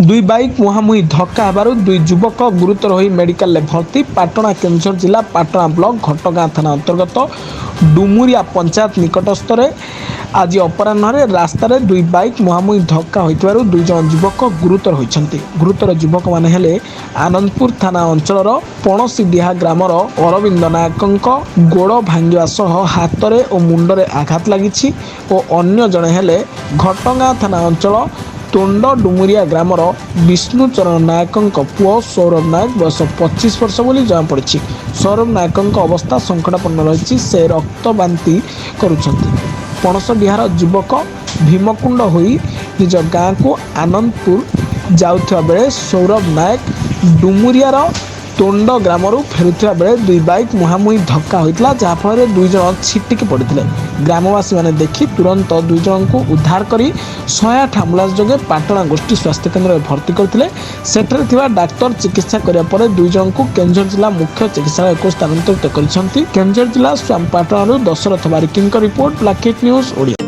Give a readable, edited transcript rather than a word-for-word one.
দুই বাইক মুହାଁମୁହିଁ ଧକ୍କା ହେବାରୁ ଦୁଇ ଯୁବକ ଗୁରୁତର ହୋଇ ମେଡିକାଲରେ ଭର୍ତ୍ତି। ପାଟଣା କେନ୍ଦୁଝର ଜିଲ୍ଲା ପାଟଣା ବ୍ଲକ ଘଟଗାଁ ଥାନା ଅନ୍ତର୍ଗତ ଡୁମୁରିଆ ପଞ୍ଚାୟତ ନିକଟସ୍ଥରେ ଆଜି ଅପରାହ୍ନରେ ରାସ୍ତାରେ ଦୁଇ ବାଇକ୍ ମୁହାଁମୁହିଁ ଧକ୍କା ହୋଇଥିବାରୁ ଦୁଇ ଜଣ ଯୁବକ ଗୁରୁତର ହୋଇଛନ୍ତି। ଗୁରୁତର ଯୁବକମାନେ ହେଲେ ଆନନ୍ଦପୁର ଥାନା ଅଞ୍ଚଳର ପଣସିଡିହା ଗ୍ରାମର ଅରବିନ୍ଦ ନାୟକଙ୍କ ଗୋଡ଼ ଭାଙ୍ଗିବା ସହ ହାତରେ ଓ ମୁଣ୍ଡରେ ଆଘାତ ଲାଗିଛି ଓ ଅନ୍ୟ ଜଣେ ହେଲେ ଘଟଗାଁ ଥାନା ଅଞ୍ଚଳ ତୋଣ୍ଡ ଡୁମୁରିଆ ଗ୍ରାମର ବିଷ୍ଣୁଚରଣ ନାୟକଙ୍କ ପୁଅ ସୌରଭ ନାୟକ ବୟସ 25 ବର୍ଷ ବୋଲି ଜଣାପଡ଼ିଛି। ସୌରଭ ନାୟକଙ୍କ ଅବସ୍ଥା ସଙ୍କଟାପନ୍ନ ରହିଛି। ସେ ରକ୍ତ ବାନ୍ତି କରୁଛନ୍ତି। ପଣସଡିହାର ଯୁବକ ଭୀମକୁଣ୍ଡ ହୋଇ ନିଜ ଗାଁକୁ ଆନନ୍ଦପୁର ଯାଉଥିବା ବେଳେ ସୌରଭ ନାୟକ ଡୁମୁରିଆର ତୋଣ୍ଡ ଗ୍ରାମରୁ ଫେରୁଥିବା ବେଳେ ଦୁଇ ବାଇକ୍ ମୁହାଁମୁହିଁ ଧକ୍କା ହୋଇଥିଲା, ଯାହାଫଳରେ ଦୁଇ ଜଣ ଛିଟିକି ପଡ଼ିଥିଲେ। ଗ୍ରାମବାସୀମାନେ ଦେଖି ତୁରନ୍ତ ଦୁଇ ଜଣଙ୍କୁ ଉଦ୍ଧାର କରି 108 ଆମ୍ବୁଲାନ୍ସ ଯୋଗେ ପାଟଣା ଗୋଷ୍ଠୀ ସ୍ୱାସ୍ଥ୍ୟକେନ୍ଦ୍ରରେ ଭର୍ତ୍ତି କରିଥିଲେ। ସେଠାରେ ଥିବା ଡାକ୍ତର ଚିକିତ୍ସା କରିବା ପରେ ଦୁଇ ଜଣଙ୍କୁ କେନ୍ଦୁଝର ଜିଲ୍ଲା ମୁଖ୍ୟ ଚିକିତ୍ସାଳୟକୁ ସ୍ଥାନାନ୍ତରିତ କରିଛନ୍ତି। କେନ୍ଦୁଝର ଜିଲ୍ଲା ପାଟଣାରୁ ଦଶରଥ ବାରିକଙ୍କ ରିପୋର୍ଟ, ବ୍ଲାକ୍ ନ୍ୟୁଜ୍ ଓଡ଼ିଆ।